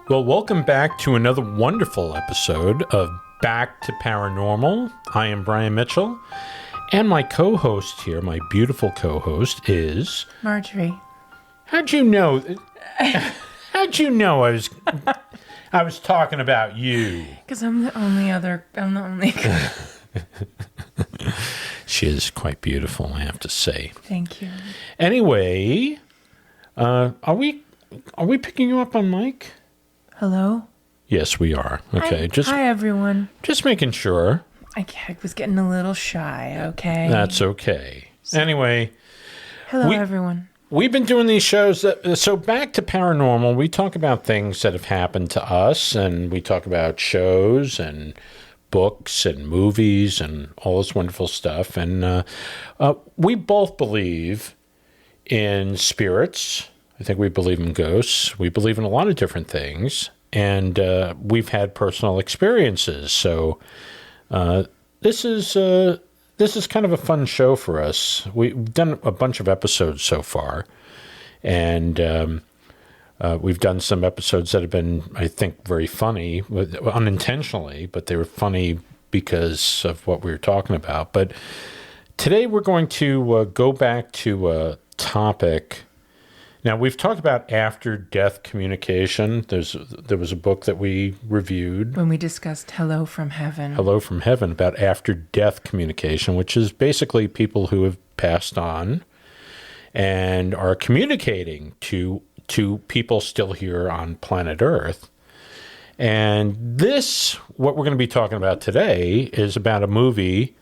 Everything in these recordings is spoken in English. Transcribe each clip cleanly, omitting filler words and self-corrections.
Well, welcome back to another wonderful episode of Back to Paranormal. I am Brian Mitchell, and my co-host here, my beautiful co-host, is... Marjorie. How'd you know? How'd you know I was talking about you? Because I'm the only... She is quite beautiful, I have to say. Thank you. Anyway, are we picking you up on mic? Hello? Yes, we are. Okay. Hi, everyone. Just making sure. I was getting a little shy, okay? That's okay. Anyway. Hello, everyone. We've been doing these shows. So Back to Paranormal, we talk about things that have happened to us, and we talk about shows and books and movies and all this wonderful stuff. And we both believe in spirits. I think we believe in ghosts. We believe in a lot of different things, and we've had personal experiences. So this is kind of a fun show for us. We've done a bunch of episodes so far, and we've done some episodes that have been, I think, very funny, unintentionally, but they were funny because of what we were talking about. But today we're going to go back to a topic. Now, we've talked about after-death communication. There was a book that we reviewed. When we discussed Hello from Heaven. Hello from Heaven, about after-death communication, which is basically people who have passed on and are communicating to people still here on planet Earth. And this, what we're going to be talking about today, is about a movie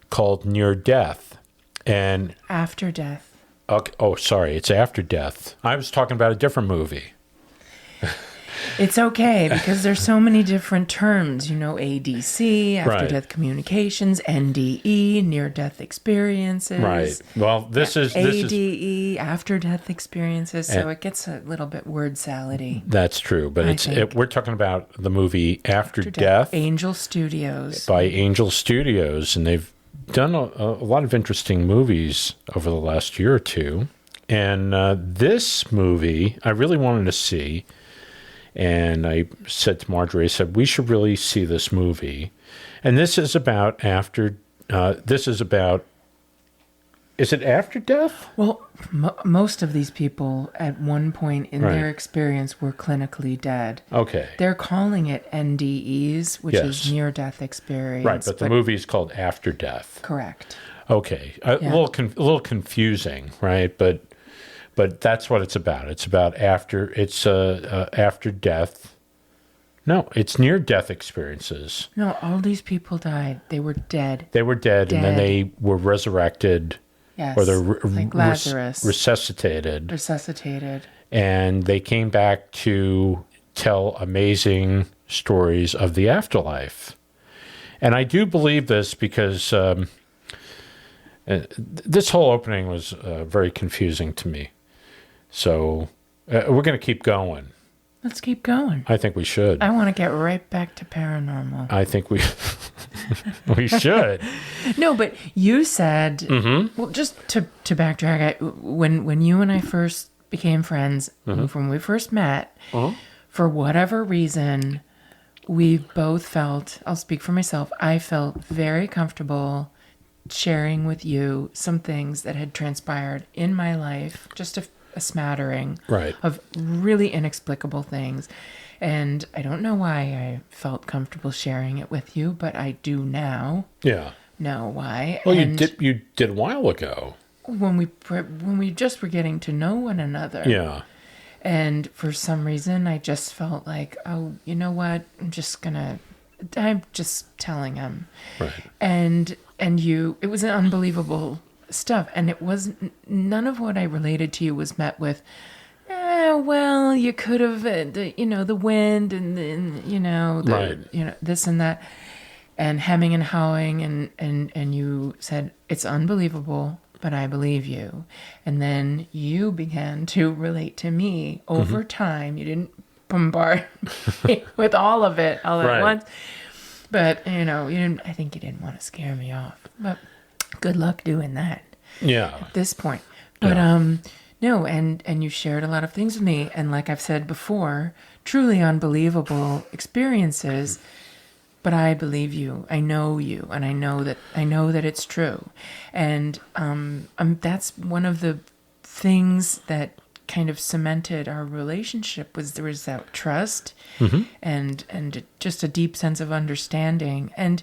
called Near Death. And After Death. Okay, oh, sorry, it's After Death. I was talking about a different movie. It's okay, because there's so many different terms, ADC, after-death communications, NDE, near-death experiences. Right. Well, this is ADE, after-death experiences, so it gets a little bit word salady. That's true, but we're talking about the movie After Death. Angel Studios. By Angel Studios, and they've done a lot of interesting movies over the last year or two. And this movie, I really wanted to see. And I said to Marjorie, I said, we should really see this movie. And this is about is it after death? Well, most of these people at one point in their experience were clinically dead. Okay. They're calling it NDEs, which is near-death experience. Right, but the movie is called After Death. Correct. Okay. A little confusing, right? But that's what it's about. It's about after death. No, it's near-death experiences. No, all these people died. They were dead. They were dead. And then they were resurrected. Yes, or they're like Lazarus. Resuscitated. Resuscitated. And they came back to tell amazing stories of the afterlife. And I do believe this because this whole opening was very confusing to me. So we're going to keep going. Let's keep going. I think we should. I want to get right back to paranormal. I think we should. No, but you said, well, just to backtrack, when you and I first became friends, when we first met, for whatever reason, we both felt, I'll speak for myself, I felt very comfortable sharing with you some things that had transpired in my life, just a smattering of really inexplicable things. And I don't know why I felt comfortable sharing it with you, but I do now. Yeah. Know why. Well, you did a while ago. When we just were getting to know one another. Yeah. And for some reason, I just felt like, oh, you know what? I'm just telling him. Right. And it was an unbelievable stuff. And it wasn't, none of what I related to you was met with, well, you could have, the wind and then, Right. this and that, and hemming and hawing. And you said, it's unbelievable, but I believe you. And then you began to relate to me over time. You didn't bombard me with all of it all at once. But, I think you didn't want to scare me off. But good luck doing that. Yeah. At this point. But, no, and you shared a lot of things with me. And like I've said before, truly unbelievable experiences. But I believe you. I know you. And I know that it's true. And that's one of the things that kind of cemented our relationship was there was that trust and just a deep sense of understanding and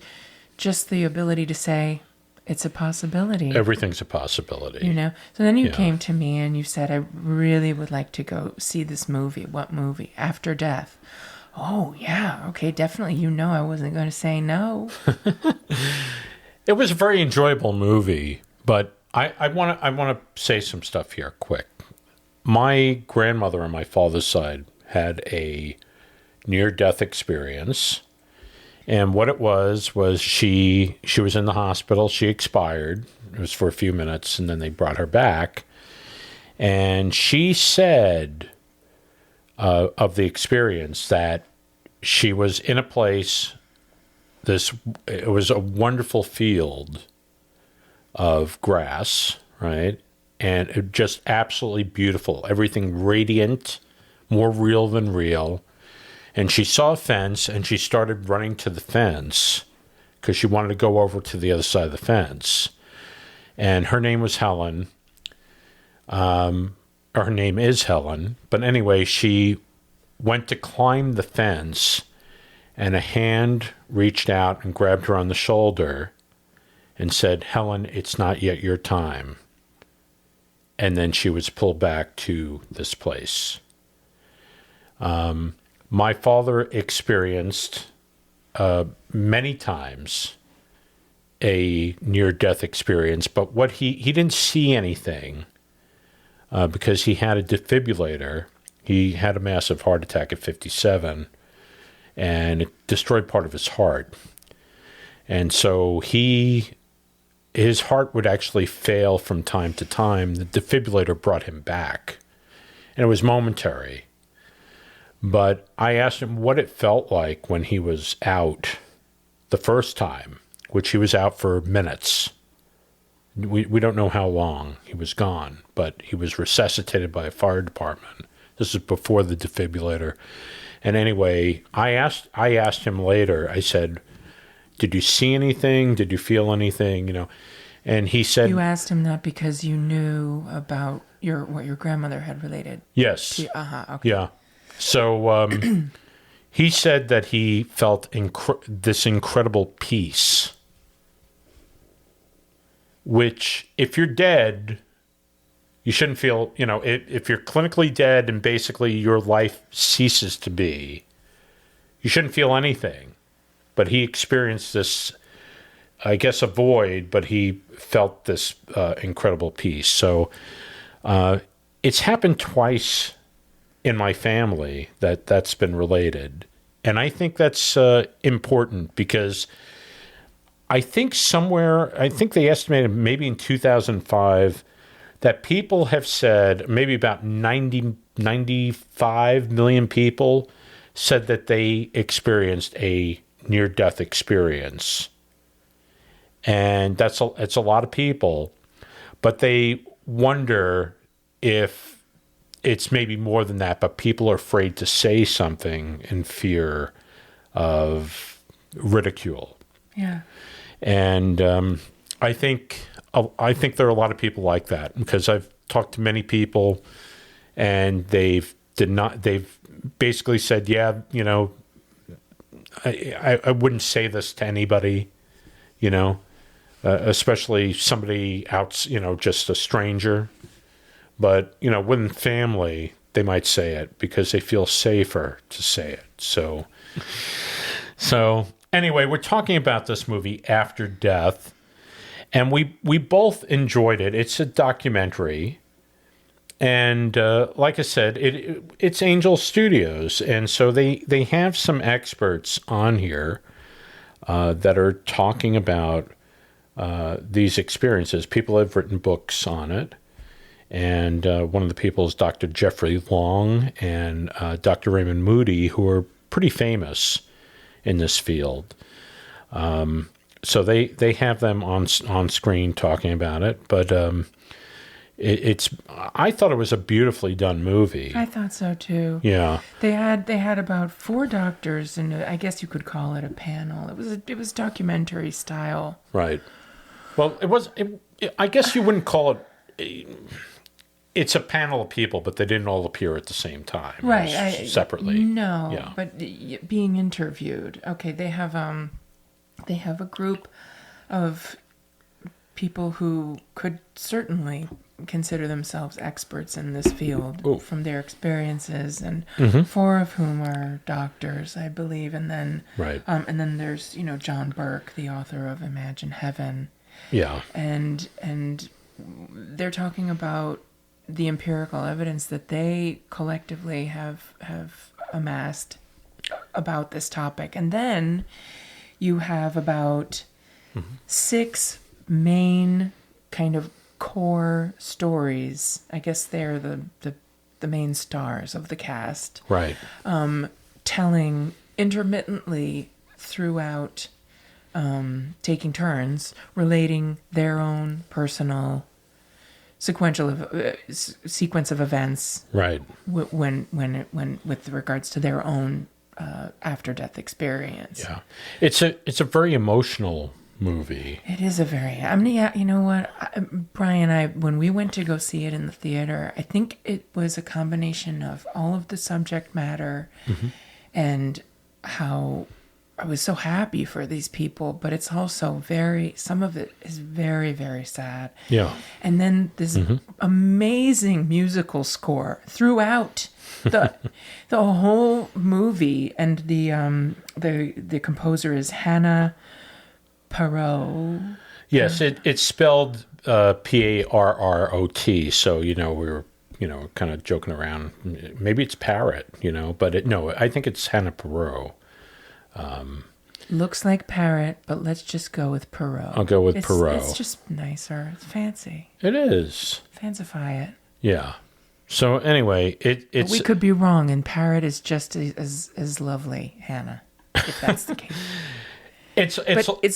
just the ability to say it's a possibility. Everything's a possibility. So then you came to me and you said, I really would like to go see this movie. What movie? After Death. Oh yeah, okay, definitely. I wasn't going to say no. It was a very enjoyable movie, but I want to say some stuff here quick. My grandmother on my father's side had a near-death experience, and what it was she was in the hospital. She expired. It was for a few minutes, and then they brought her back, and she said of the experience that she was in a place. It was a wonderful field of grass, right? And it just absolutely beautiful. Everything radiant, more real than real. And she saw a fence, and she started running to the fence because she wanted to go over to the other side of the fence. And her name was Helen. Or her name is Helen. But anyway, she went to climb the fence, and a hand reached out and grabbed her on the shoulder and said, "Helen, it's not yet your time." And then she was pulled back to this place. My father experienced many times a near-death experience, but what he didn't see anything because he had a defibrillator. He had a massive heart attack at 57, and it destroyed part of his heart. And so his heart would actually fail from time to time. The defibrillator brought him back, and it was momentary. But I asked him what it felt like when he was out the first time, which he was out for minutes. We don't know how long he was gone, but he was resuscitated by a fire department. This is before the defibrillator. And anyway, I asked him later, I said, "Did you see anything? Did you feel anything?" And he said, you asked him that because you knew about what your grandmother had related. Yes. Okay. Yeah. So he said that he felt this incredible peace, which if you're dead, you shouldn't feel, if you're clinically dead and basically your life ceases to be, you shouldn't feel anything. But he experienced this, I guess, a void, but he felt this incredible peace. So it's happened twice in my family that's been related. And I think that's important because I think they estimated maybe in 2005 that people have said, maybe about 95 million people said that they experienced a near-death experience. And it's a lot of people, but they wonder if it's maybe more than that, but people are afraid to say something in fear of ridicule. Yeah. And I think there are a lot of people like that because I've talked to many people, and they've basically said, yeah, I wouldn't say this to anybody, especially somebody out, just a stranger. But, within family, they might say it because they feel safer to say it. So anyway, we're talking about this movie After Death. And we both enjoyed it. It's a documentary. And like I said, it's Angel Studios. And so they have some experts on here that are talking about these experiences. People have written books on it. And one of the people is Dr. Jeffrey Long and Dr. Raymond Moody, who are pretty famous in this field. So they have them on screen talking about it. But I thought it was a beautifully done movie. I thought so too. Yeah. They had about 4 doctors, and I guess you could call it a panel. It was documentary style. Right. Well, I guess you wouldn't call it. It's a panel of people, but they didn't all appear at the same time. Right. Separately. No. Yeah. But being interviewed. Okay. They have a group of people who could certainly consider themselves experts in this field from their experiences, and 4 of whom are doctors, I believe, and then and then there's John Burke, the author of Imagine Heaven. Yeah. And they're talking about the empirical evidence that they collectively have amassed about this topic. And then you have about 6 main kind of core stories. I guess they're the main stars of the cast. Right. Telling intermittently throughout, taking turns, relating their own personal sequence of events. Right. When with regards to their own after death experience. Yeah. It's a very emotional movie. It is a very. I mean, you know what, Brian, when we went to go see it in the theater, I think it was a combination of all of the subject matter and how I was so happy for these people, but it's also some of it is very, very sad. Yeah. And then this amazing musical score throughout the whole movie, and the composer is Hannah Parrot. Yes, it's spelled Parrot. So we were kind of joking around. Maybe it's parrot, but no, I think it's Hannah Parrot. Looks like parrot, but let's just go with Perot. I'll go with Perot. It's just nicer. It's fancy. It is. Fancify it. Yeah. So anyway, it's. But we could be wrong, and parrot is just as lovely, Hannah, if that's the case. It's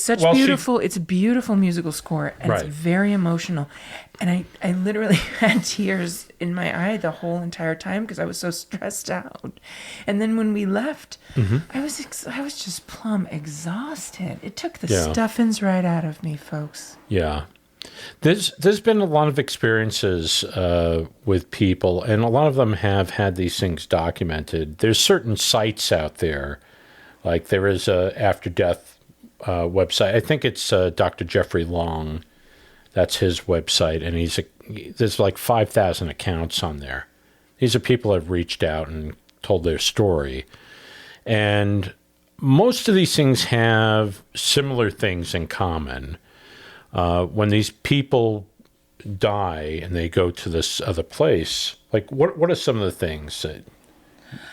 such beautiful. It's a beautiful musical score, and it's very emotional. And I literally had tears in my eye the whole entire time because I was so stressed out. And then when we left, I was just plumb exhausted. It took the stuffings right out of me, folks. Yeah. There's been a lot of experiences with people, and a lot of them have had these things documented. There's certain sites out there, like there is a After Death website. I think it's Dr. Jeffrey Long. That's his website, and there's like 5,000 accounts on there. These are people that have reached out and told their story. And most of these things have similar things in common. When these people die and they go to this other place, like what are some of the things that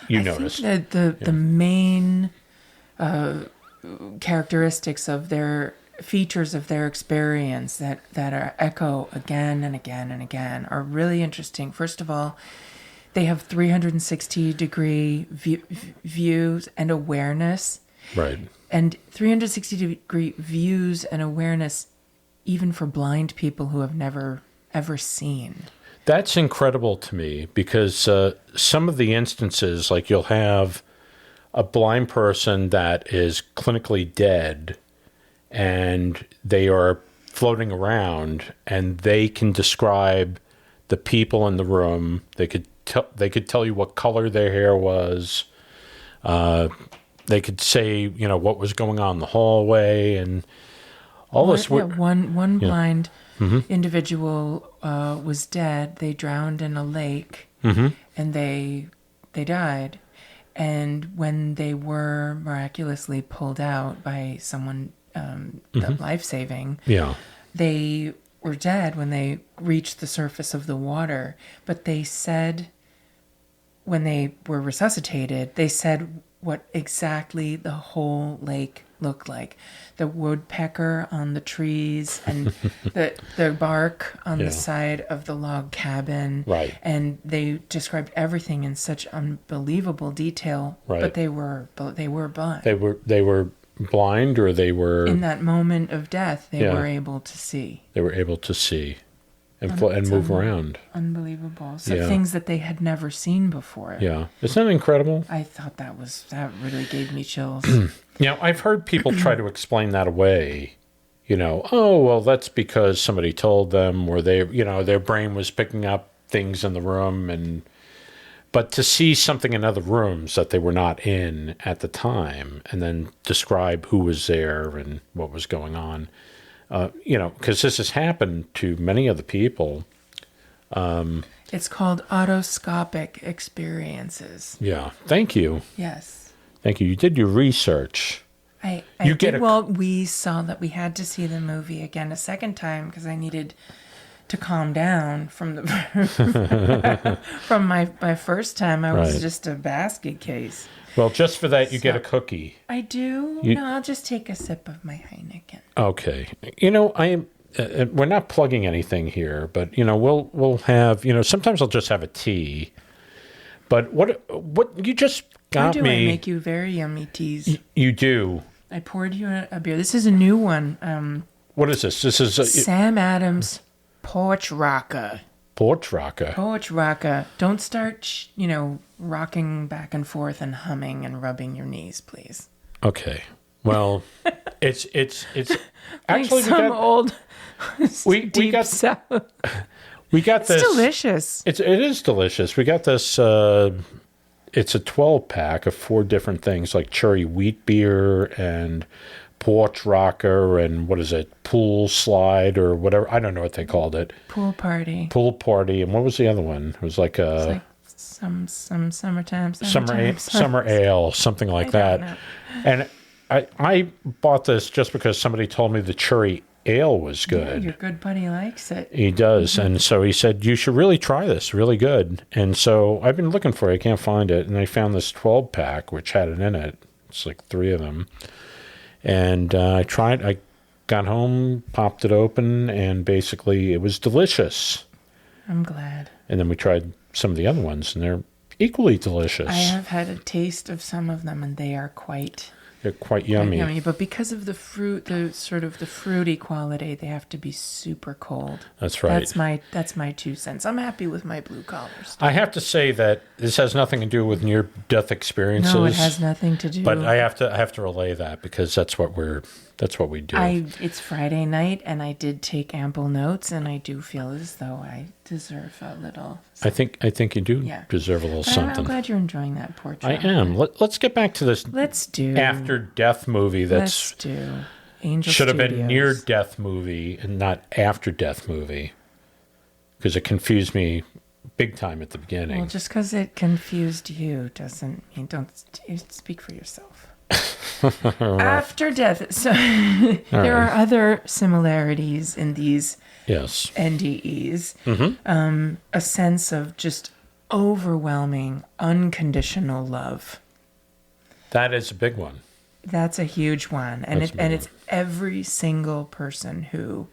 you noticed? I think that the main characteristics of their features of their experience that are echo again and again and again are really interesting. First of all, they have 360-degree views and awareness. Right. And 360-degree views and awareness even for blind people who have never, ever seen. That's incredible to me because some of the instances, like you'll have a blind person that is clinically dead and they are floating around and they can describe the people in the room. They could tell you what color their hair was. They could say, what was going on in the hallway and all this. One blind individual was dead. They drowned in a lake and they died. And when they were miraculously pulled out by someone life-saving, they were dead when they reached the surface of the water, but they said when they were resuscitated, they said what exactly the whole lake looked like. The woodpecker on the trees and the bark on the side of the log cabin. Right. And they described everything in such unbelievable detail. Right. But they were blind. They were blind, or they were in that moment of death, they were able to see. They were able to see and move around. Unbelievable. So things that they had never seen before. Yeah. Isn't that incredible? I thought that really gave me chills. I've heard people try to explain that away. Oh, well, that's because somebody told them, or their brain was picking up things in the room, but to see something in other rooms that they were not in at the time, and then describe who was there and what was going on, because this has happened to many other people. It's called autoscopic experiences. Yeah. Thank you. Yes. Thank you. You did your research. We saw that we had to see the movie again a second time because I needed to calm down from from my first time. I was just a basket case. Well, just for that, you get a cookie. I do? No, I'll just take a sip of my Heineken. Okay. I am. We're not plugging anything here, but we'll have. Sometimes I'll just have a tea. But what you just got me? I make you very yummy teas. You do. I poured you a beer. This is a new one. What is this? This is Sam Adams Porch Rocker. Porch Rocker. Porch Rocker. Don't start, rocking back and forth and humming and rubbing your knees, please. Okay. Well, it's actually old. We got South. We got this. It's delicious. It is delicious. We got this. It's a 12-pack of 4 different things, like cherry wheat beer and porch rocker and what is it, pool slide or whatever. I don't know what they called it. Pool party. And what was the other one? It was like some summertime. Summer ale, something like that. And I bought this just because somebody told me the cherry ale was good. Yeah, your good buddy likes it. He does. Mm-hmm. And so he said, you should really try this. Really good. And so I've been looking for it. I can't find it. And I found this 12-pack, which had it in it. It's like 3 of them. And I tried. I got home, popped it open, and basically it was delicious. I'm glad. And then we tried some of the other ones, and they're equally delicious. I have had a taste of some of them, and they are quite... They're quite yummy. But because of the fruit, the fruity quality, they have to be super cold. That's right. That's my 2 cents. I'm happy with my blue collars. I have to say that this has nothing to do with near-death experiences. No, it has nothing to do. But I have to relay that because that's what we do. It's Friday night, and I did take ample notes, and I do feel as though I deserve a little. Something. I think you do deserve a little something. I'm glad you're enjoying that portrait. I am. Let's get back to this. Let's do after death movie. Let's do Angel should Studios. have been near death movie and not after death movie, because it confused me big time at the beginning. Well, just because it confused you doesn't mean don't speak for yourself. After death. So there are other similarities in these NDEs. Mm-hmm. A sense of just overwhelming, unconditional love. That is a big one. That's a huge one. And it's every single person who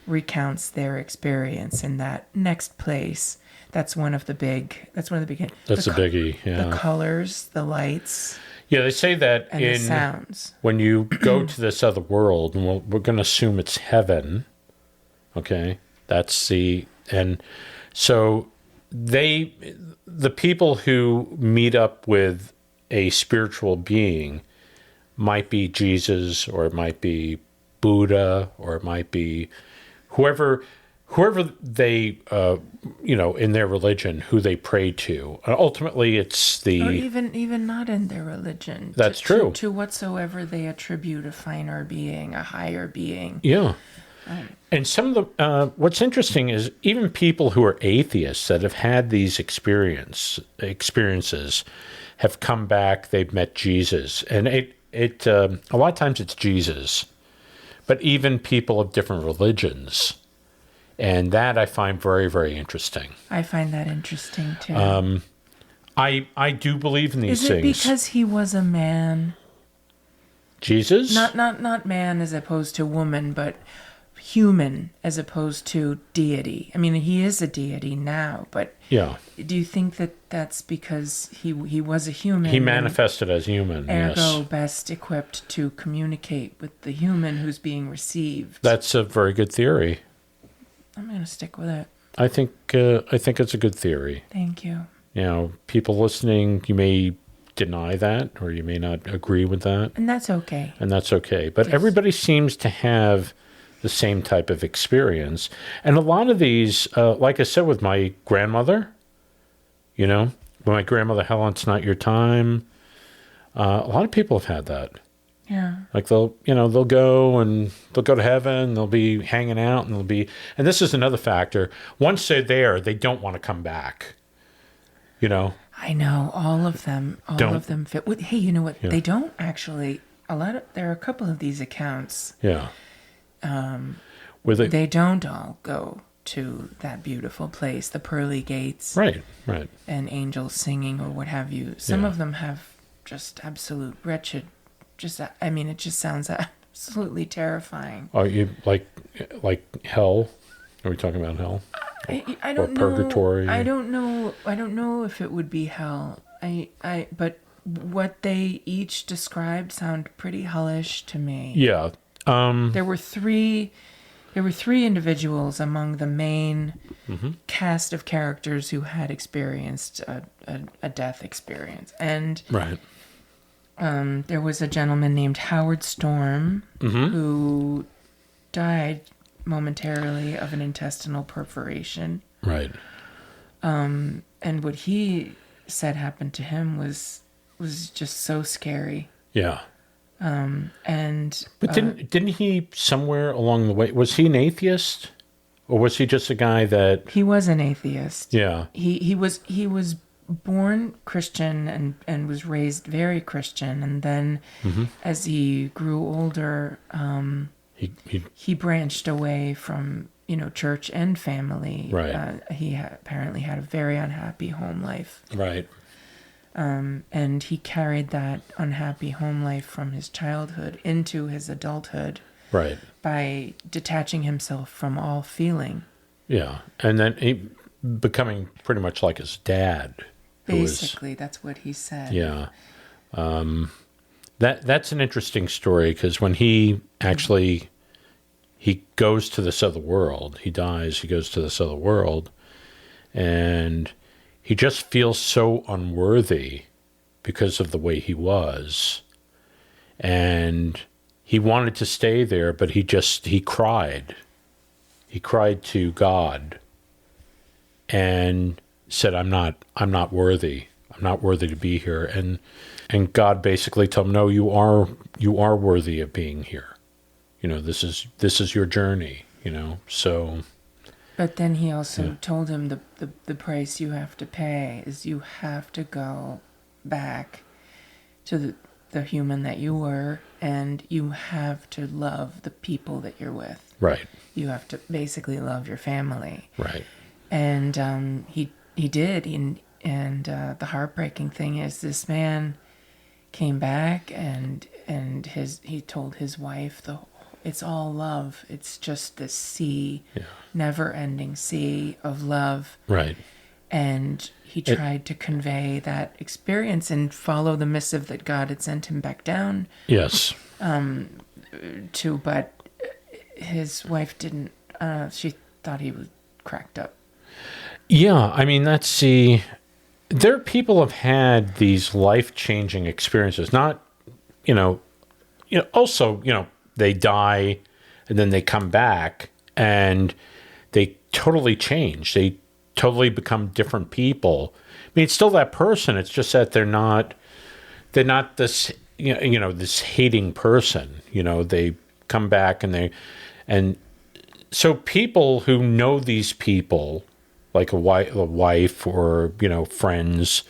recounts their experience in that next place. That's one of the big. That's a biggie. Yeah. The colors, the lights. Yeah, they say that and the sounds. When you go to this other world, and we're going to assume it's heaven. Okay, and so the people who meet up with a spiritual being might be Jesus, or it might be Buddha, or it might be whoever they, in their religion, who they pray to. Ultimately, it's or even not in their religion. That's true. To whatsoever they attribute a finer being, a higher being. Yeah. And some of the, what's interesting is even people who are atheists that have had these experiences have come back, they've met Jesus. And a lot of times it's Jesus. but even people of different religions. And that I find very, very interesting. I find that interesting too. I do believe in these Is it things. because he was a man? Jesus? Not man as opposed to woman, but human as opposed to deity. I mean, he is a deity now, but Yeah. do you think that that's because he was a human? He manifested as human, ergo yes. best equipped to communicate with the human who's being received. That's a very good theory. I'm going to stick with it. I think it's a good theory. Thank you. You know, people listening, you may deny that or you may not agree with that. And that's okay. And that's okay. But Yes. everybody seems to have the same type of experience. And a lot of these, like I said with my grandmother, you know, when my grandmother, Helen, it's not your time. A lot of people have had that. Yeah. Like they'll go to heaven, they'll be hanging out and this is another factor. Once they're there, they don't want to come back. You know? I know all of them fit. Hey, you know what? Yeah. They don't actually. There are a couple of these accounts. Yeah. They don't all go to that beautiful place, the pearly gates. Right. And angels singing or what have you. Some of them have just absolute wretched. It just sounds absolutely terrifying. Are you like hell? Are we talking about hell? I don't know. Purgatory. I don't know if it would be hell. But what they each described sound pretty hellish to me. Yeah. There were three individuals among the main cast of characters who had experienced a death experience, and right. There was a gentleman named Howard Storm who died momentarily of an intestinal perforation. Right. And what he said happened to him was just so scary. Yeah. But didn't he somewhere along the way, was he an atheist? Or was he just a guy that... He was an atheist. Yeah. He was born Christian and was raised very Christian, and then as he grew older, he branched away from church and family. Right. He apparently had a very unhappy home life. Right. And he carried that unhappy home life from his childhood into his adulthood. Right. By detaching himself from all feeling. Yeah. And then he becoming pretty much like his dad. Basically, that's what he said. Yeah. That's an interesting story because when he actually he goes to this other world, he dies, he goes to this other world, and he just feels so unworthy because of the way he was. And he wanted to stay there, but he cried. He cried to God and said, I'm not worthy. I'm not worthy to be here. And God basically told him, no, you are worthy of being here. This is your journey, so. But then he also told him the price you have to pay is you have to go back to the human that you were, and you have to love the people that you're with. Right. You have to basically love your family. Right. And he did. And the heartbreaking thing is this man came back and he told his wife it's all love. It's just this sea, never-ending sea of love. Right. And he tried to convey that experience and follow the missive that God had sent him back down. Yes. But his wife didn't. She thought he was cracked up. Yeah, I mean there are people have had these life-changing experiences. Not, also, they die and then they come back and they totally change. They totally become different people. I mean, it's still that person. It's just that they're not this, this hating person. They come back and so people who know these people, like a wife or, friends,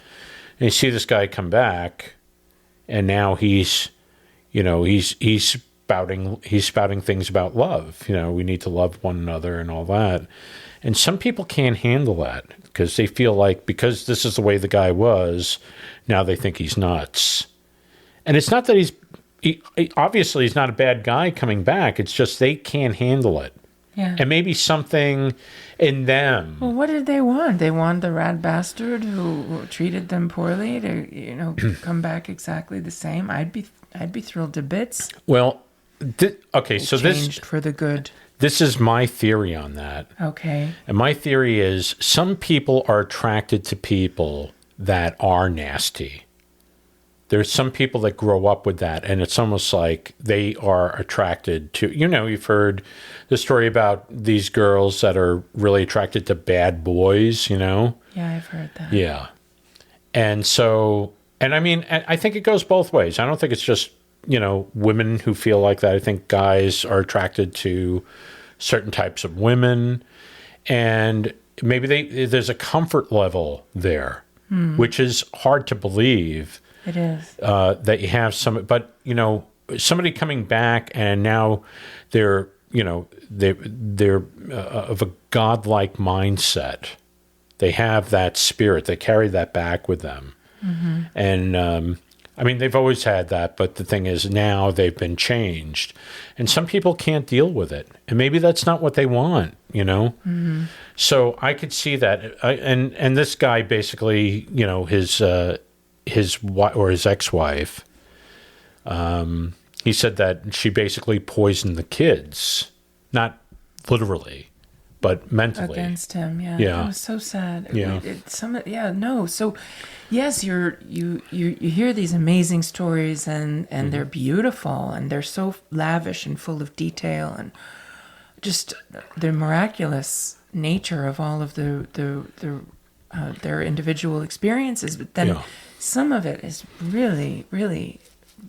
and you see this guy come back and now he's spouting things about love. We need to love one another and all that. And some people can't handle that because they feel like because this is the way the guy was, now they think he's nuts. And it's not that obviously he's not a bad guy coming back. It's just they can't handle it. Yeah. And maybe something in them. Well, what did they want? They want the rat bastard who treated them poorly to, come back exactly the same. I'd be thrilled to bits. Well, okay, so changed for the good. This is my theory on that. Okay. And my theory is some people are attracted to people that are nasty. There's some people that grow up with that, and it's almost like they are attracted to, you've heard the story about these girls that are really attracted to bad boys, Yeah, I've heard that. Yeah. And so, and I mean, I think it goes both ways. I don't think it's just, women who feel like that. I think guys are attracted to certain types of women, and maybe there's a comfort level there, which is hard to believe. It is. That you have but somebody coming back and now they're of a godlike mindset. They have that spirit. They carry that back with them. Mm-hmm. And I mean, they've always had that, but the thing is now they've been changed. And some people can't deal with it. And maybe that's not what they want, Mm-hmm. So I could see that. And this guy basically, his wife or his ex-wife, he said that she basically poisoned the kids, not literally, but mentally against him. Yeah, yeah. That was so sad. Yeah, So, yes, you hear these amazing stories, and mm-hmm. they're beautiful, and they're so lavish and full of detail, and just the miraculous nature of all of their individual experiences. But then. Yeah. Some of it is really, really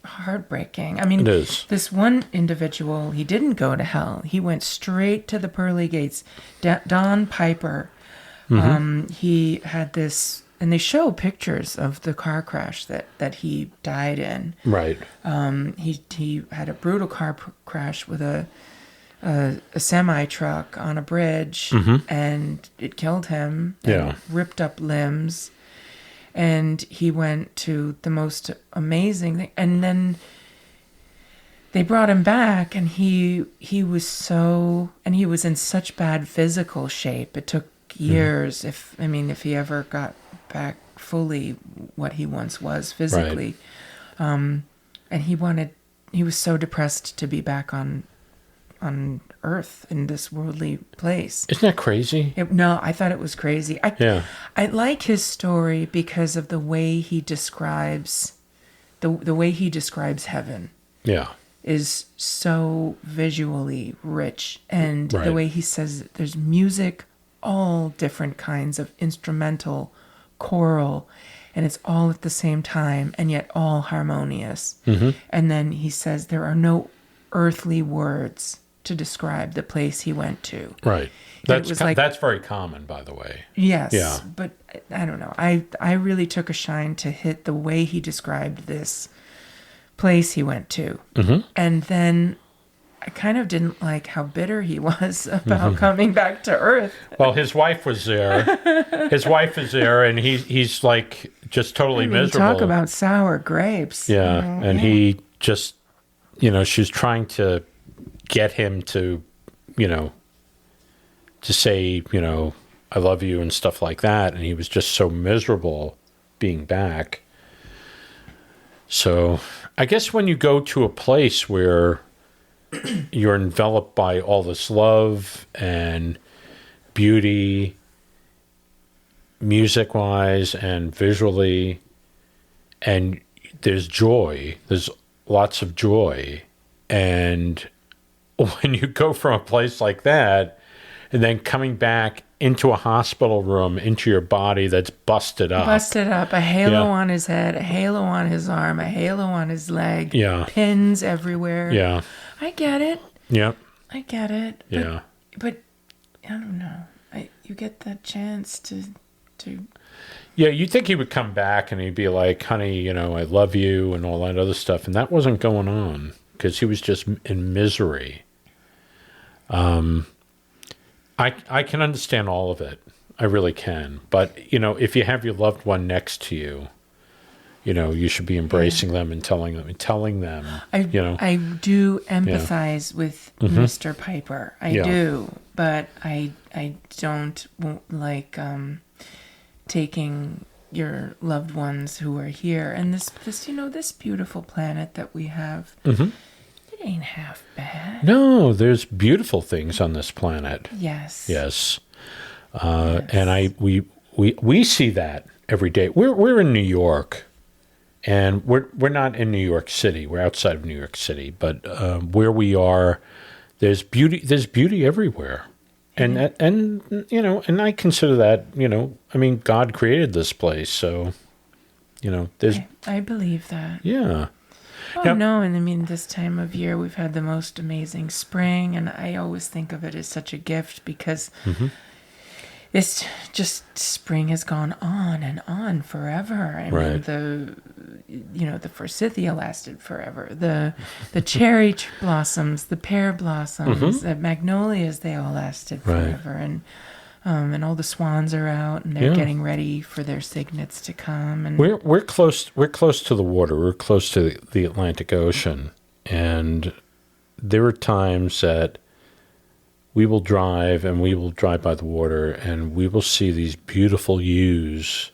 heartbreaking. I mean, it is. This one individual, he didn't go to hell. He went straight to the pearly gates. Don Piper, mm-hmm. He had this, and they show pictures of the car crash that he died in. Right. He had a brutal car crash with a semi-truck on a bridge, mm-hmm. and it killed him. And ripped up limbs. And he went to the most amazing thing. And then they brought him back, and he was in such bad physical shape. It took years, if he ever got back fully what he once was physically. Right. And he was so depressed to be back on Earth in this worldly place. Isn't that crazy? No, I thought it was crazy. I like his story because of the way he describes the way he describes heaven. Yeah, is so visually rich, and right. the way he says there's music, all different kinds of instrumental, choral, and it's all at the same time, and yet all harmonious. Mm-hmm. And then he says there are no earthly words to describe the place he went to. Right. That's very common, by the way. Yes. Yeah. But I don't know. I really took a shine to hit the way he described this place he went to. Mm-hmm. And then I kind of didn't like how bitter he was about mm-hmm. coming back to Earth. Well, his wife was there. His wife is there, and he's like just totally miserable. Talk about sour grapes. Yeah. And he just, she's trying to get him to, to say, I love you and stuff like that. And he was just so miserable being back. So I guess when you go to a place where you're enveloped by all this love and beauty, music-wise and visually, and there's joy, there's lots of joy. And when you go from a place like that and then coming back into a hospital room, into your body that's busted up, a halo on his head, a halo on his arm, a halo on his leg, pins everywhere. Yeah. I get it. Yeah. I get it. Yeah. But I don't know. You get that chance to. Yeah, you'd think he would come back and he'd be like, honey, I love you and all that other stuff. And that wasn't going on. because he was just in misery. I can understand all of it. I really can. But, if you have your loved one next to you, you should be embracing them and telling them. I do empathize with Mr. Piper. I do, but I don't like taking your loved ones who are here and this beautiful planet that we have. It ain't half bad. No, there's beautiful things on this planet. Yes. Yes. And we see that every day. We're in New York, and we're not in New York City. We're outside of New York City, but where we are, there's beauty. There's beauty everywhere, and I consider that. I mean, God created this place, so there's. I believe that. Yeah. Oh, now, no, and I mean, this time of year, we've had the most amazing spring, and I always think of it as such a gift because it's just spring has gone on and on forever. I mean, the forsythia lasted forever. The cherry blossoms, the pear blossoms, the magnolias, they all lasted forever. And all the swans are out, and they're getting ready for their cygnets to come. And we're close. We're close to the water. We're close to the Atlantic Ocean, and there are times that we will drive by the water, and we will see these beautiful hues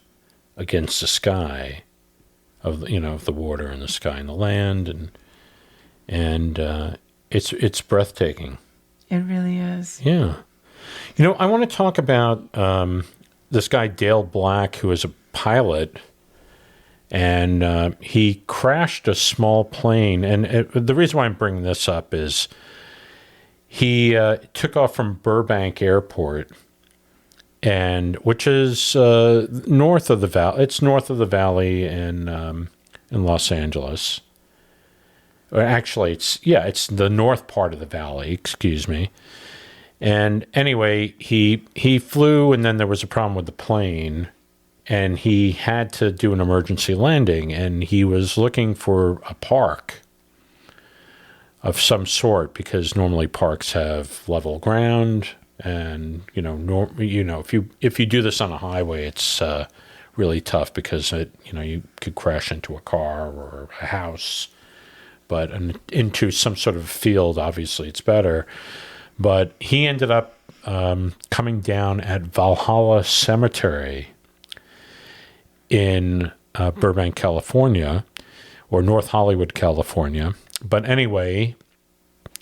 against the sky of the water and the sky and the land, and it's breathtaking. It really is. Yeah. I want to talk about this guy, Dale Black, who is a pilot, and he crashed a small plane. And the reason why I'm bringing this up is he took off from Burbank Airport, which is north of the valley. It's north of the valley in Los Angeles. Or actually, it's the north part of the valley. Excuse me. And anyway, he flew, and then there was a problem with the plane, and he had to do an emergency landing, and he was looking for a park of some sort, because normally parks have level ground, and if you do this on a highway, it's really tough because you could crash into a car or a house, but into some sort of field, obviously it's better. But he ended up coming down at Valhalla Cemetery in Burbank, California, or North Hollywood, California. But anyway,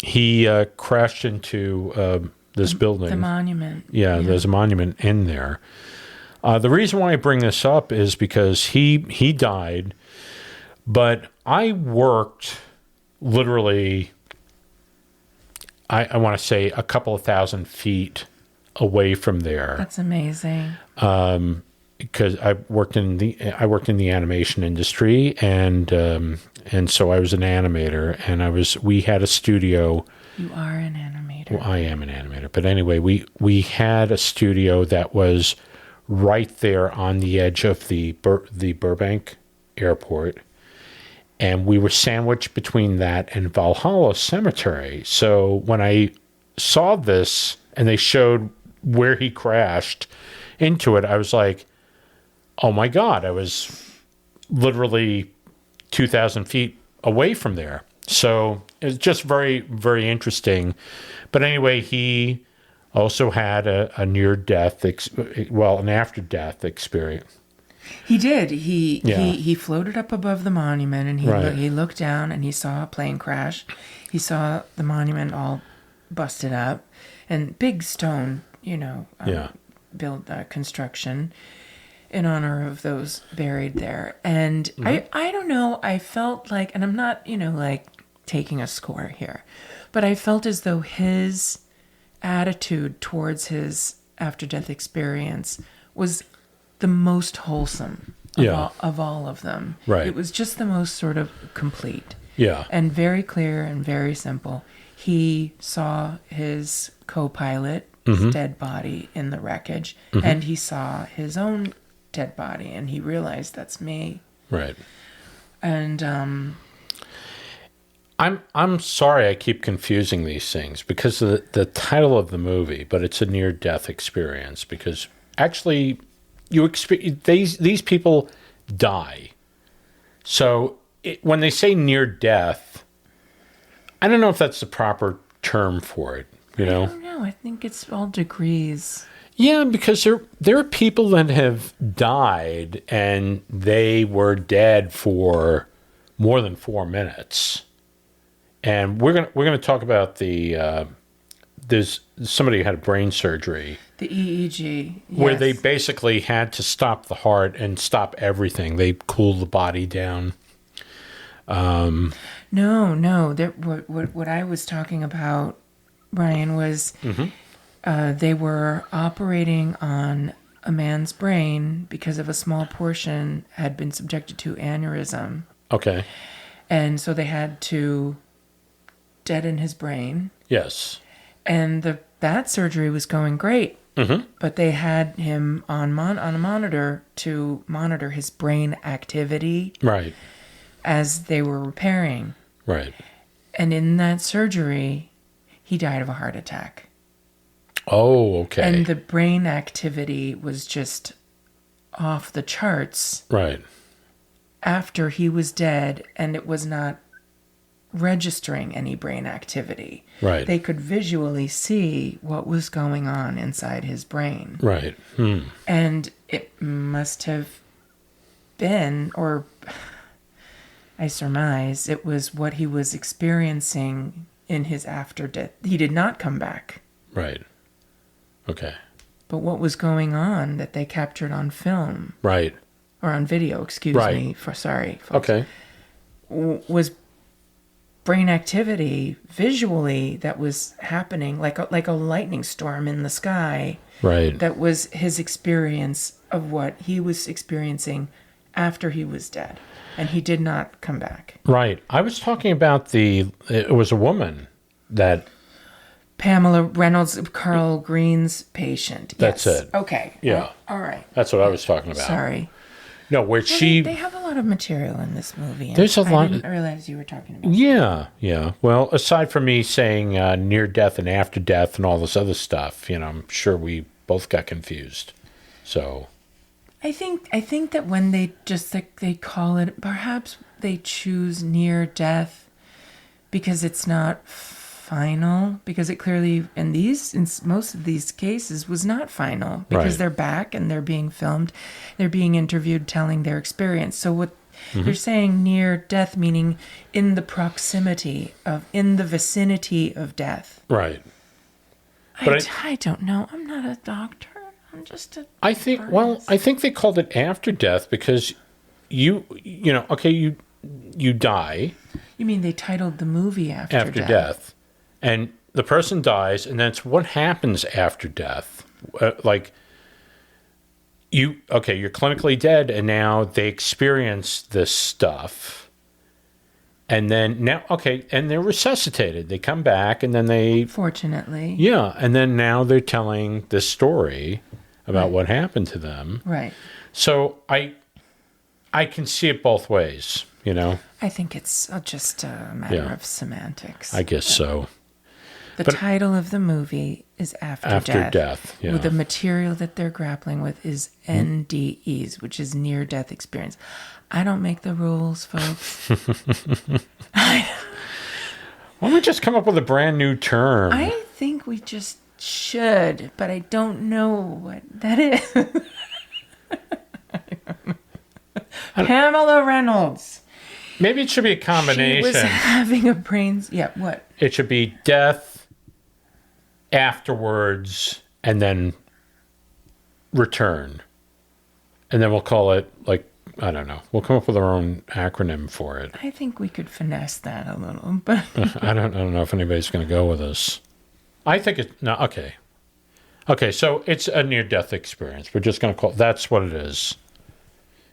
he crashed into this building. The monument. Yeah, there's a monument in there. The reason why I bring this up is because he died, but I worked literally... I want to say a couple of thousand feet away from there. That's amazing. Because I worked in the animation industry, and so I was an animator, and we had a studio. You are an animator. Well, I am an animator, but anyway, we had a studio that was right there on the edge of the Burbank Airport. And we were sandwiched between that and Valhalla Cemetery. So when I saw this and they showed where he crashed into it, I was like, oh my God, I was literally 2,000 feet away from there. So it's just very, very interesting. But anyway, he also had a near-death, an after-death experience. He did. He floated up above the monument, and he looked down, and he saw a plane crash. He saw the monument all busted up, and big stone, build construction in honor of those buried there. And I don't know. I felt like, and I'm not taking a score here, but I felt as though his attitude towards his after-death experience was the most wholesome of all of them. Right. It was just the most sort of complete. Yeah. And very clear and very simple. He saw his co-pilot's dead body in the wreckage, and he saw his own dead body, and he realized that's me. Right. And I'm sorry I keep confusing these things because of the title of the movie, but it's a near-death experience because actually these people die. So when they say near-death, I don't know if that's the proper term for it, you know? I don't know. I think it's all degrees. Yeah, because there are people that have died and they were dead for more than 4 minutes. And we're gonna talk about there's somebody who had brain surgery. The EEG. Where yes. they basically had to stop the heart and stop everything. They cooled the body down. No. What I was talking about, Brian, was they were operating on a man's brain because of a small portion had been subjected to aneurysm. Okay. And so they had to deaden his brain. Yes. And that surgery was going great. Mm-hmm. But they had him on a monitor to monitor his brain activity. Right. As they were repairing. Right. And in that surgery, he died of a heart attack. Oh, okay. And the brain activity was just off the charts. Right. After he was dead, and it was not registering any brain activity. Right. They could visually see what was going on inside his brain. Right. And it must have been, or I surmise, it was what he was experiencing in his after death. He did not come back. Right. Okay. But what was going on that they captured on film? Right. Or on video, excuse me. Sorry, folks. Okay. Was brain activity visually that was happening like a lightning storm in the sky. Right. That was his experience of what he was experiencing after he was dead. And he did not come back. Right. I was talking about it was a woman that... Pamela Reynolds, Carl Green's patient. That's yes. it. Okay. Yeah. All right. That's what I was talking about. Sorry. No, where she... They have a lot of material in this movie. There's a lot... I didn't realize you were talking about Yeah. Well, aside from me saying near death and after death and all this other stuff, I'm sure we both got confused. So... I think that when they call it, perhaps they choose near death because it's not final, because it clearly in most of these cases was not final, because they're back and they're being filmed, they're being interviewed telling their experience. So what they're saying near death, meaning in the vicinity of death. Right. But I don't know. I'm not a doctor. I'm just a I think they called it after death because you die. You mean they titled the movie after death. And the person dies, and that's what happens after death. You're clinically dead, and now they experience this stuff. And then and they're resuscitated. They come back, and then they... Fortunately. Yeah, and then now they're telling this story about what happened to them. Right. So I can see it both ways, I think it's just a matter of semantics. I guess so. The title of the movie is After Death. Yeah. With the material that they're grappling with is NDEs, which is near-death experience. I don't make the rules, folks. Why don't we just come up with a brand new term? I think we just should, but I don't know what that is. Pamela Reynolds. Maybe it should be a combination. She was having a brain... Yeah, what? It should be death, afterwards, and then return. And then we'll call it, I don't know. We'll come up with our own acronym for it. I think we could finesse that a little, but... I don't know if anybody's going to go with us. I think it's... No, okay. Okay, so it's a near-death experience. We're just going to call... That's what it is.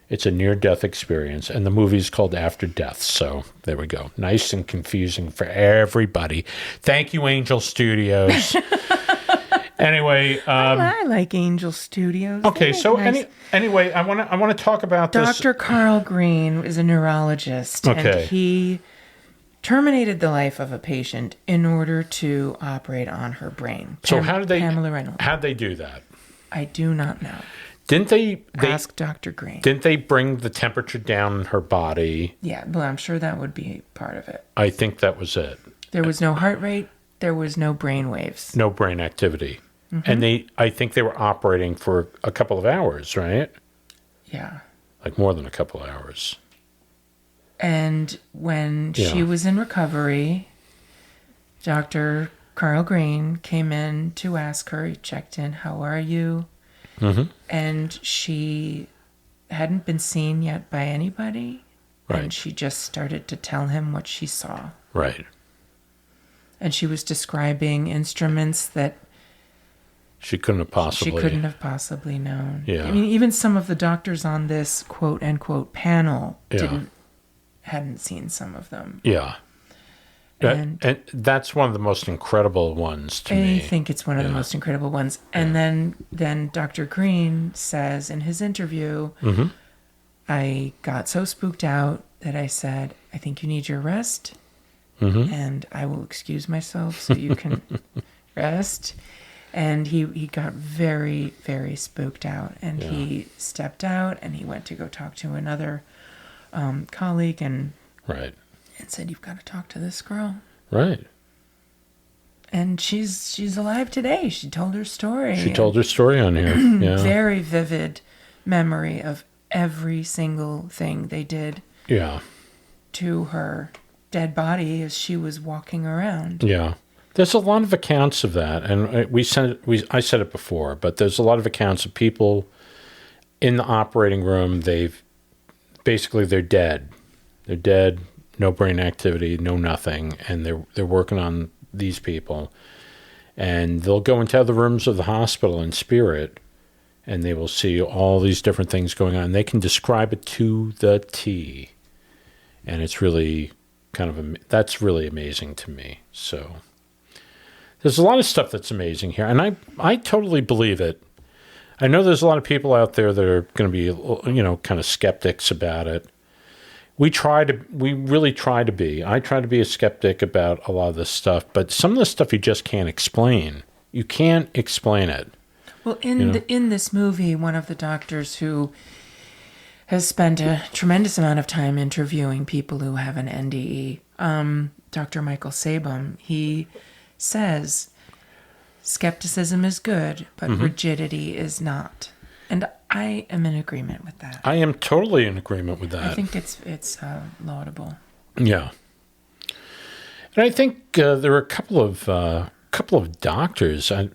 It's a near-death experience, and the movie's called After Death. So there we go. Nice and confusing for everybody. Thank you, Angel Studios. Anyway, I like Angel Studios. Okay, so nice. Anyway, I want to talk about Dr. Carl Green is a neurologist, and he terminated the life of a patient in order to operate on her brain. So how did they? Pamela Reynolds. How'd they do that? I do not know. Didn't they Ask Dr. Green. Didn't they bring the temperature down in her body? Yeah, well, I'm sure that would be part of it. I think that was it. There was no heart rate. There was no brain waves. No brain activity. And I think they were operating for a couple of hours, right? Yeah. Like more than a couple of hours. And when she was in recovery, Dr. Carl Green came in to ask her, he checked in, how are you? And she hadn't been seen yet by anybody. Right. And she just started to tell him what she saw. Right. And she was describing instruments that she couldn't have possibly known. Yeah. I mean, even some of the doctors on this quote unquote panel hadn't seen some of them. Yeah. And that's one of the most incredible ones to me. I think it's one of the most incredible ones. And then Dr. Green says in his interview, I got so spooked out that I said, I think you need your rest. And I will excuse myself so you can rest. And he got very, very spooked out. And he stepped out and he went to go talk to another colleague and said, you've got to talk to this girl. Right. And she's alive today. She told her story. She told her story on here. Yeah. Very vivid memory of every single thing they did to her dead body as she was walking around. Yeah. There's a lot of accounts of that, and I said it before, but there's a lot of accounts of people in the operating room. They're dead. They're dead. No brain activity, no nothing, and they're working on these people, and they'll go into other rooms of the hospital in spirit, and they will see all these different things going on. They can describe it to the T, and it's really that's really amazing to me. So there's a lot of stuff that's amazing here, and I totally believe it. I know there's a lot of people out there that are going to be, kind of skeptics about it. We really try to be. I try to be a skeptic about a lot of this stuff, but some of the stuff you just can't explain. You can't explain it. Well, in this movie, one of the doctors who has spent a tremendous amount of time interviewing people who have an NDE, Dr. Michael Sabum, he says skepticism is good, but rigidity is not. And I am in agreement with that. I am totally in agreement with that. I think it's laudable. Yeah. And I think there are a couple of doctors, and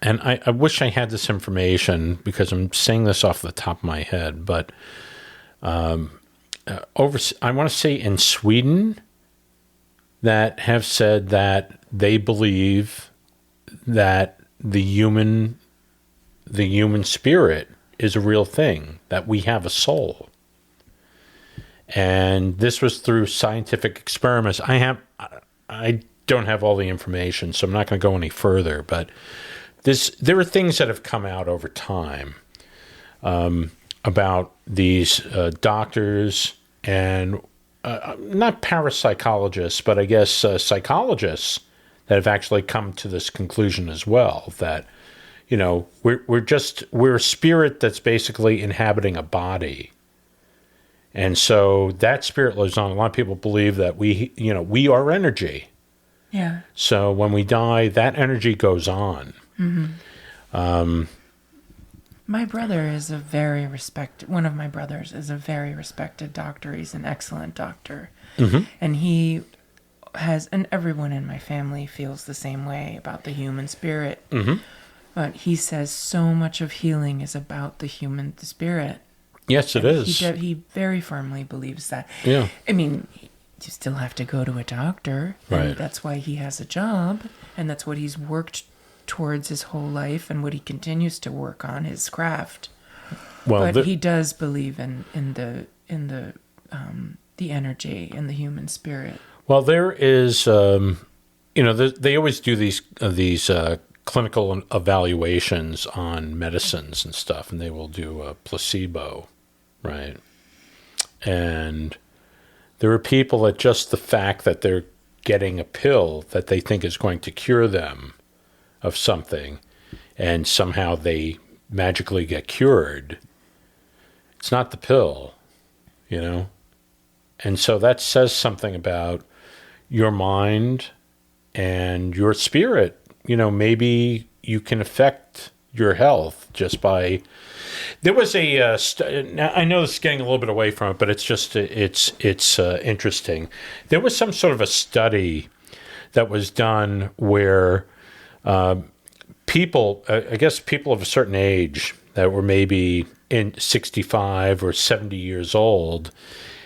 I wish I had this information because I'm saying this off the top of my head, but I want to say in Sweden that have said that they believe that the human spirit is a real thing, that we have a soul. And this was through scientific experiments. I don't have all the information, so I'm not going to go any further, but there are things that have come out over time about these doctors and not parapsychologists, but I guess psychologists that have actually come to this conclusion as well, that we're a spirit that's basically inhabiting a body. And so that spirit lives on. A lot of people believe that we are energy. Yeah. So when we die, that energy goes on. Mm-hmm. My brother is one of my brothers is a very respected doctor. He's an excellent doctor. Mm-hmm. And he and everyone in my family feels the same way about the human spirit. Mm-hmm. But he says so much of healing is about the spirit. Yes, it is. He very firmly believes that. Yeah. I mean, you still have to go to a doctor. Right. And that's why he has a job. And that's what he's worked towards his whole life and what he continues to work on, his craft. Well, but he does believe in the energy and the human spirit. Well, there is, they always do these clinical evaluations on medicines and stuff, and they will do a placebo, right? And There are people that just the fact that they're getting a pill that they think is going to cure them of something, and somehow they magically get cured. It's not the pill, you know? And so that says something about your mind and your spirit. You know, maybe you can affect your health just by... There was a... now, I know this is getting a little bit away from it, but it's just... It's interesting. There was some sort of a study that was done where people... I guess people of a certain age that were maybe in 65 or 70 years old,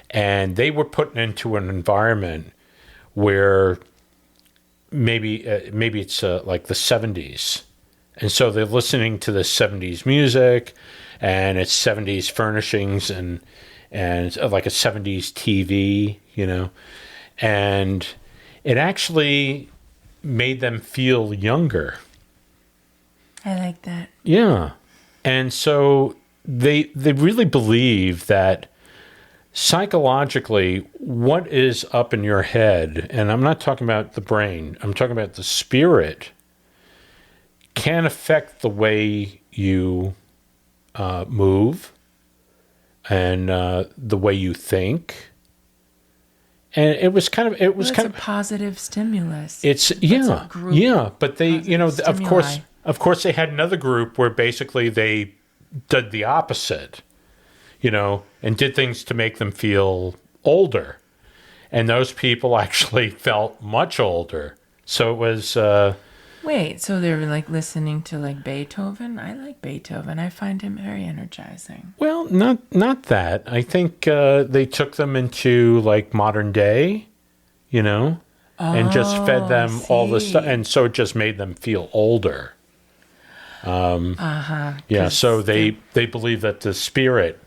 and they were put into an environment where maybe it's like the 70s. And so they're listening to the 70s music, and it's 70s furnishings and like a 70s TV, you know. And it actually made them feel younger. I like that. Yeah. And so they really believe that psychologically, what is up in your head, and I'm not talking about the brain, I'm talking about the spirit, can affect the way you move and the way you think. And it was kind of a positive stimulus. It's but they, you know, of course they had another group where basically they did the opposite, you know, and did things to make them feel older. And those people actually felt much older. So it was... Wait, so they were like listening to like Beethoven? I like Beethoven. I find him very energizing. Well, not that. I think they took them into like modern day, you know, and just fed them all the stuff. And so it just made them feel older. Yeah, so they believe that the spirit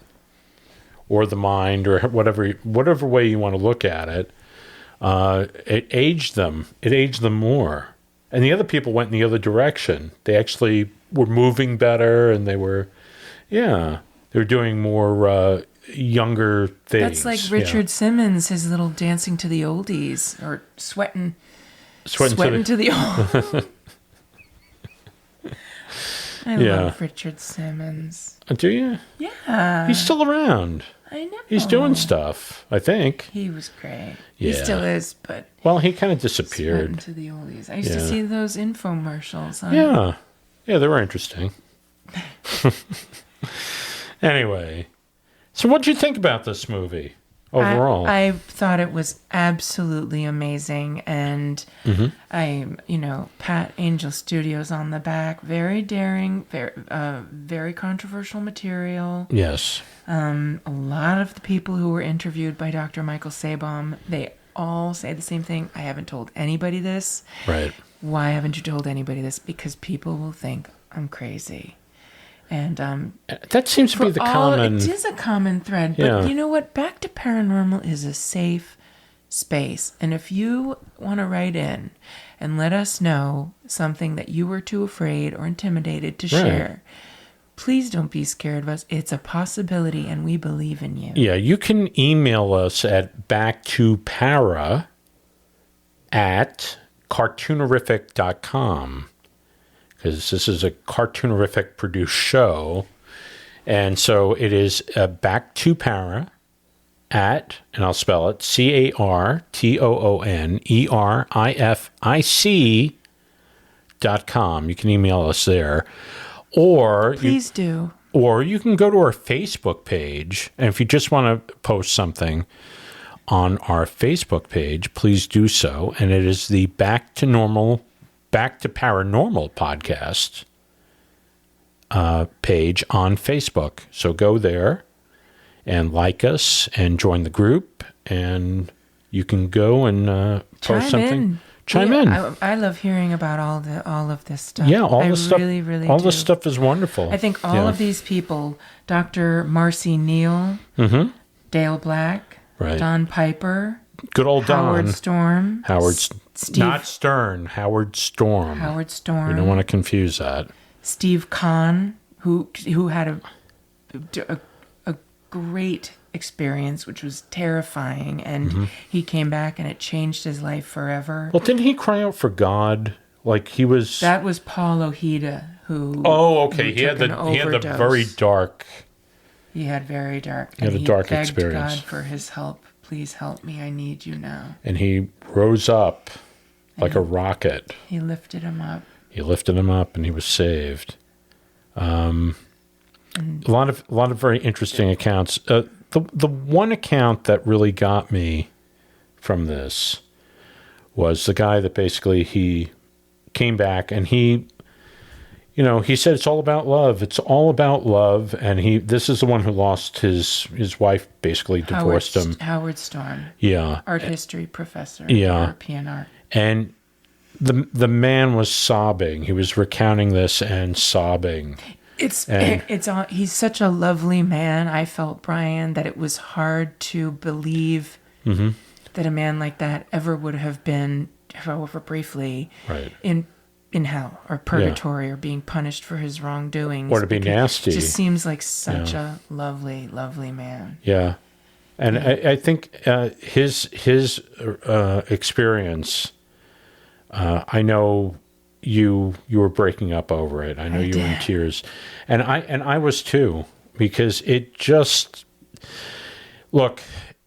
or the mind or whatever way you want to look at it, it aged them. It aged them more. And the other people went in the other direction. They actually were moving better, and they were doing more younger things. That's like Richard Simmons, his little dancing to the oldies, or sweating to the oldies. I love Richard Simmons. Do you? Yeah. He's still around. I know. He's doing stuff, I think. He was great. Yeah. He still is, but... Well, he kind of disappeared. To the oldies. I used to see those infomercials. Yeah, they were interesting. Anyway, so what did you think about this movie overall? I thought it was absolutely amazing, and pat Angel Studios on the back. Very daring, very controversial material. Yes. A lot of the people who were interviewed by Dr. Michael Sabom, they all say the same thing. I haven't told anybody this. Right. Why haven't you told anybody this? Because people will think I'm crazy. And that seems to be the common... It is a common thread. But you know what? Back to Paranormal is a safe space. And if you want to write in and let us know something that you were too afraid or intimidated to share, please don't be scared of us. It's a possibility, and we believe in you. Yeah, you can email us at backtopara@cartoonerific.com, because this is a Cartoonerific produced show. And so it is backtopara and I'll spell it, Cartoonerific.com. You can email us there. Or please do. Or you can go to our Facebook page, and if you just want to post something on our Facebook page, please do so. And it is the Back to Paranormal podcast page on Facebook. So go there and like us and join the group, and you can go and post something. Chime in. I love hearing about all of this stuff. Yeah, all the stuff. Really all do. This stuff is wonderful. I think all of these people, Dr. Marcy Neal, Dale Black, Don Piper, good old Howard Storm, Steve, not Stern, Howard Storm. Howard Storm. You don't want to confuse that. Steve Kahn, who had a great experience, which was terrifying, and he came back and it changed his life forever. Well, didn't he cry out for God? Like he was. That was Paul Ojeda who. Oh, okay. Who He had the very dark. He had very dark. He had a dark begged experience. God for his help. Please help me. I need you now. And he rose up like a rocket. He lifted him up. He lifted him up, and he was saved. A lot of very interesting accounts. The one account that really got me from this was the guy that basically he came back and he said it's all about love. It's all about love, and this is the one who lost his wife. Basically, divorced him. Howard Storm. Yeah, art history professor. Yeah, European art. And the man was sobbing. He was recounting this and sobbing. He's such a lovely man. I felt, Brian, that it was hard to believe that a man like that ever would have been, however briefly, right, in hell or purgatory or being punished for his wrongdoings. Or to be nasty. It just seems like such a lovely, lovely man. Yeah. And I think his experience, I know you were breaking up over it. I know you were in tears. And I was too, because it just, look,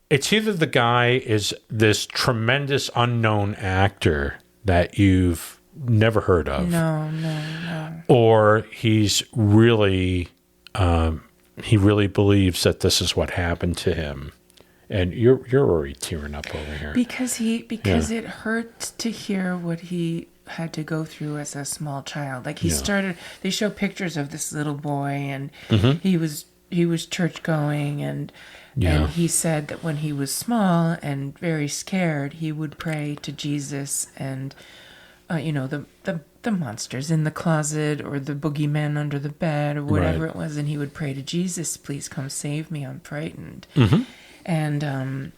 it's either the guy is this tremendous unknown actor that you've never heard of. No. Or he's really, he really believes that this is what happened to him. And you're already tearing up over here. Because it hurt to hear what he had to go through as a small child. Like they show pictures of this little boy, and he was church going, and he said that when he was small and very scared, he would pray to Jesus and the monsters in the closet or the boogeyman under the bed or whatever it was, and he would pray to Jesus, please come save me, I'm frightened. And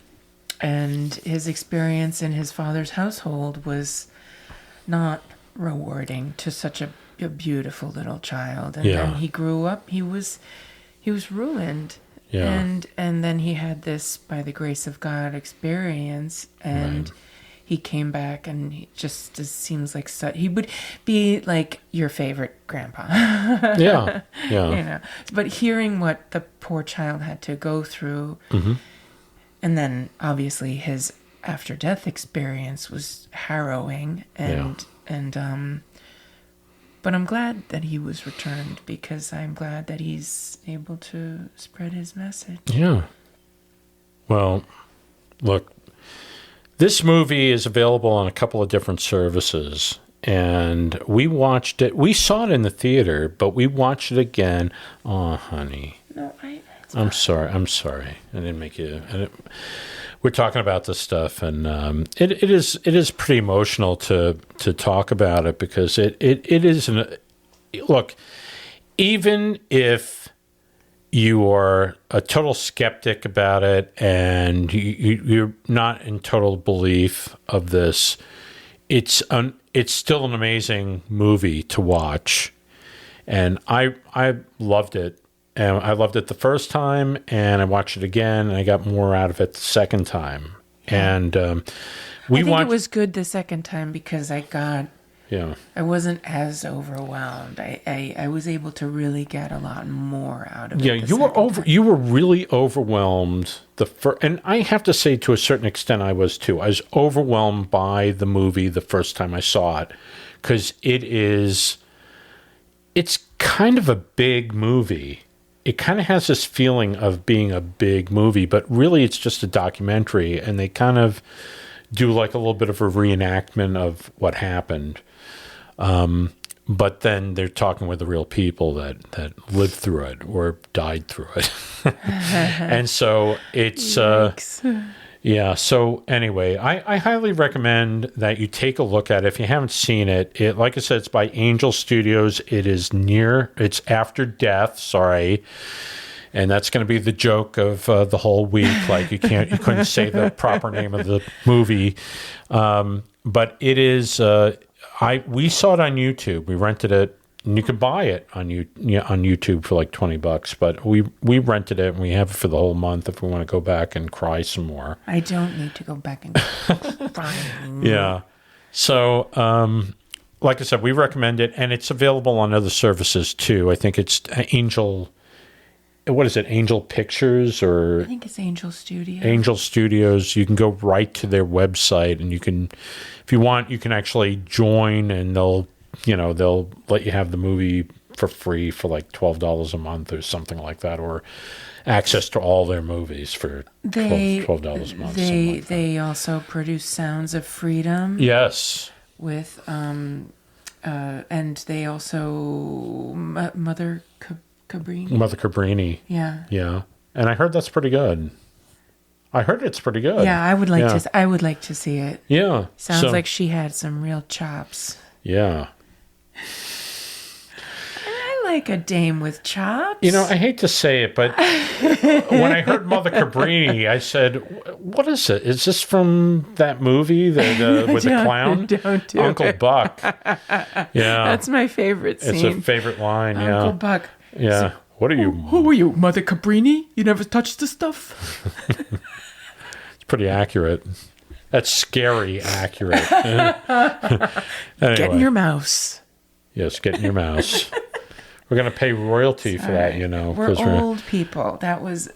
his experience in his father's household was not rewarding to such a beautiful little child. And then he grew up, he was ruined. And then he had this, by the grace of God, experience, and he came back, and he just seems like he would be like your favorite grandpa. But hearing what the poor child had to go through, and then obviously his after-death experience was harrowing, but I'm glad that he was returned, because I'm glad that he's able to spread his message. Yeah. Well, look, this movie is available on a couple of different services, and we watched it. We saw it in the theater, but we watched it again. Oh, honey. No, I'm sorry. I didn't make you. We're talking about this stuff, and it is pretty emotional to talk about it, because it is look, even if you are a total skeptic about it and you're not in total belief of this, it's still an amazing movie to watch, and I loved it. And I loved it the first time, and I watched it again, and I got more out of it the second time. And I think it was good the second time, because I wasn't as overwhelmed. I was able to really get a lot more out of it. Yeah, you were really overwhelmed and I have to say, to a certain extent, I was too. I was overwhelmed by the movie the first time I saw it, because it's kind of a big movie. It kind of has this feeling of being a big movie, but really it's just a documentary, and they kind of do like a little bit of a reenactment of what happened. But then they're talking with the real people that lived through it or died through it. And so it's, so anyway, I highly recommend that you take a look at it. If you haven't seen it, like I said, it's by Angel Studios. It's After Death, sorry. And that's going to be the joke of the whole week. Like you couldn't say the proper name of the movie. But it is, we saw it on YouTube. We rented it And you could buy it on on YouTube for like $20, but we rented it and we have it for the whole month if we want to go back and cry some more. I don't need to go back and cry. Yeah. So, like I said, we recommend it, and it's available on other services too. I think it's Angel. What is it? Angel Pictures or? I think it's Angel Studios. Angel Studios. You can go right to their website, and you can, if you want, you can actually join, and they'll let you have the movie for free for like $12 a month or something like that, or access to all their movies for $12 a month. They also produce Sounds of Freedom. Yes. With and they also Mother Cabrini. Mother Cabrini. Yeah. Yeah. And I heard that's pretty good. I heard it's pretty good. Yeah, I would like to see it. Yeah. Sounds like she had some real chops. Yeah. I like a dame with chops. I hate to say it, but when I heard Mother Cabrini, I said, "What is it? Is this from that movie with the clown? Don't do Uncle it. Buck." Yeah, that's my favorite scene. It's a favorite line. Uncle Buck. Yeah. So, what are you? Who are you, Mother Cabrini? You never touched the stuff. It's pretty accurate. That's scary accurate. Anyway. Get in your mouse. Yes, get in your mouse. We're going to pay royalty for that, We're old people. That was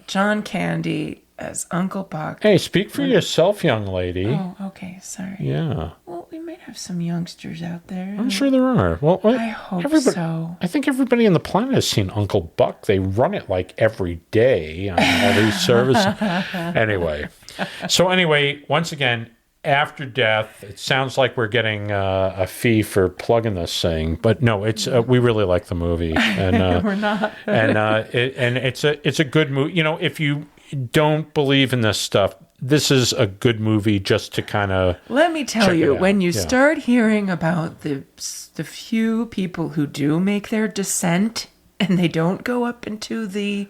John Candy as Uncle Buck. Hey, speak for yourself, young lady. Oh, okay. Sorry. Yeah. Well, we might have some youngsters out there. I'm sure there are. Well, I hope so. I think everybody on the planet has seen Uncle Buck. They run it like every day on all these services. Anyway. Once again, After Death, it sounds like we're getting a fee for plugging this thing, but no, it's we really like the movie, and we're not. and it's a good movie. If you don't believe in this stuff, this is a good movie just to kind of. Let me tell you, when you start hearing about the few people who do make their descent and they don't go up into the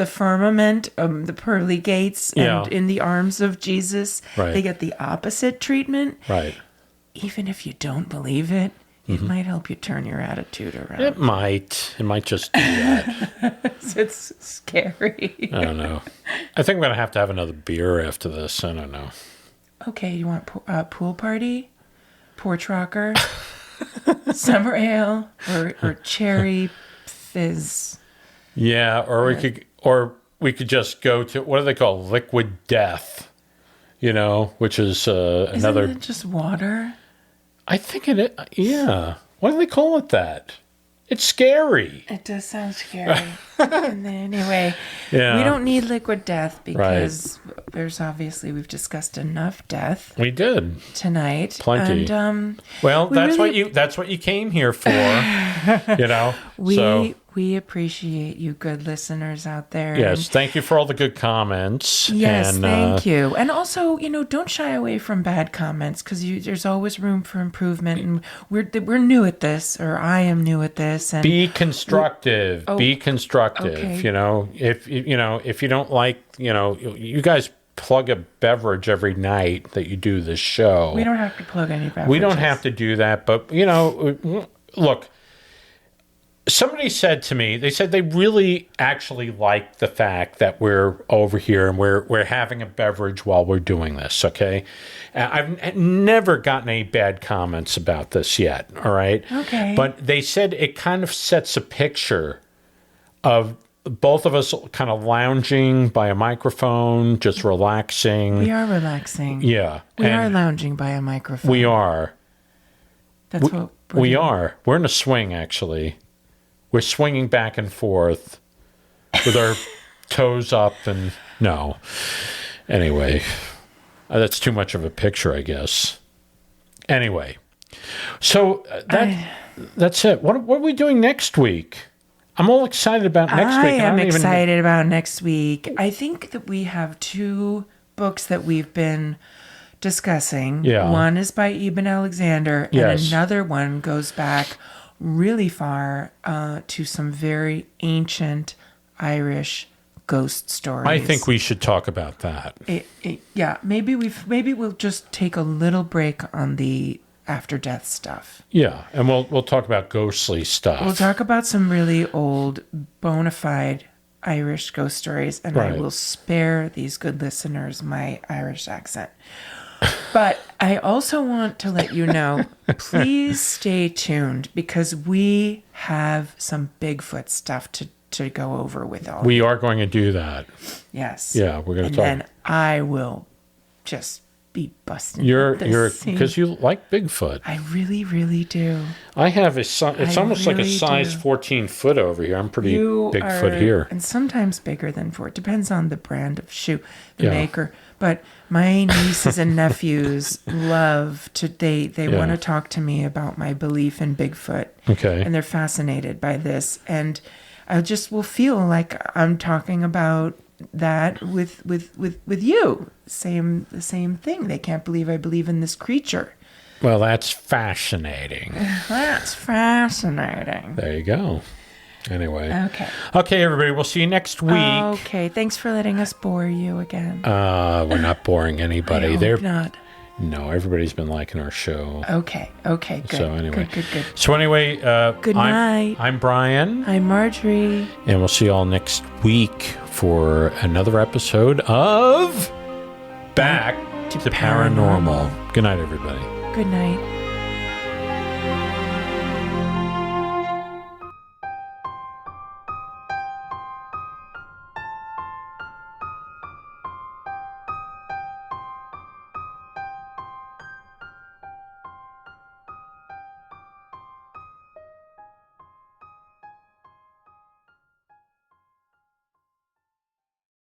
firmament, the pearly gates, and in the arms of Jesus, they get the opposite treatment. Right. Even if you don't believe it, it might help you turn your attitude around. It might just do that. It's scary. I don't know. I think we're going to have another beer after this. I don't know. Okay, you want pool party? Porch rocker? Summer ale? Or cherry fizz? Yeah, or we could just go to, what do they call, liquid death, which is another. Isn't it just water? I think it is. Yeah. Why do they call it that? It's scary. It does sound scary. And then anyway, we don't need liquid death because there's obviously, we've discussed enough death. We did tonight. Plenty. And well, that's what you came here for. We appreciate you, good listeners out there. Yes, thank you for all the good comments. Yes, thank you. And also, don't shy away from bad comments because there's always room for improvement. And we're new at this, or I am new at this. And be constructive. Be constructive. Okay. If you don't like, you guys plug a beverage every night that you do this show. We don't have to plug any beverages. We don't have to do that, but look. Somebody said to me, they said they really actually like the fact that we're over here and we're having a beverage while we're doing this, okay? I've never gotten any bad comments about this yet, all right? Okay. But they said it kind of sets a picture of both of us kind of lounging by a microphone, just relaxing. We are relaxing. Yeah. We are lounging by a microphone. We are. That's what we are. We're in a swing, actually. We're swinging back and forth with our toes up and no. Anyway, that's too much of a picture, I guess. Anyway, so that's it. What are we doing next week? I'm all excited about next week. I am excited about next week. I think that we have 2 books that we've been discussing. Yeah. One is by Ibn Alexander, and another one goes back really far to some very ancient Irish ghost stories. I think we should talk about that. Maybe we'll just take a little break on the after death stuff. Yeah, and we'll talk about ghostly stuff. We'll talk about some really old, bona fide Irish ghost stories, and I Right. will spare these good listeners my Irish accent. But I also want to let you know, please stay tuned, because we have some Bigfoot stuff to go over with all. We are going to do that. Yes. Yeah, we're going to And talk. then I will just be busting. You're because you like Bigfoot. I really, really do. I have it's almost like a really size do. 14 foot over here. I'm pretty You Bigfoot are, here. and sometimes bigger than 4. It depends on the brand of shoe, the Yeah. maker. But my nieces and nephews love to. They Yeah. want to talk to me about my belief in Bigfoot. Okay. And they're fascinated by this, and I just will feel like I'm talking about that with you. The same thing. They can't believe I believe in this creature. Well, that's fascinating. That's fascinating. There you go. Anyway. Okay, Everybody. We'll see you next week. Okay, thanks for letting us bore you again. We're not boring anybody. I hope They're not. No, everybody's been liking our show. Okay, good. So anyway. Good. So anyway, Good night. I'm Brian, I'm Marjorie. and we'll see you all next week for another episode of Back to Paranormal. Good night, everybody. Good night.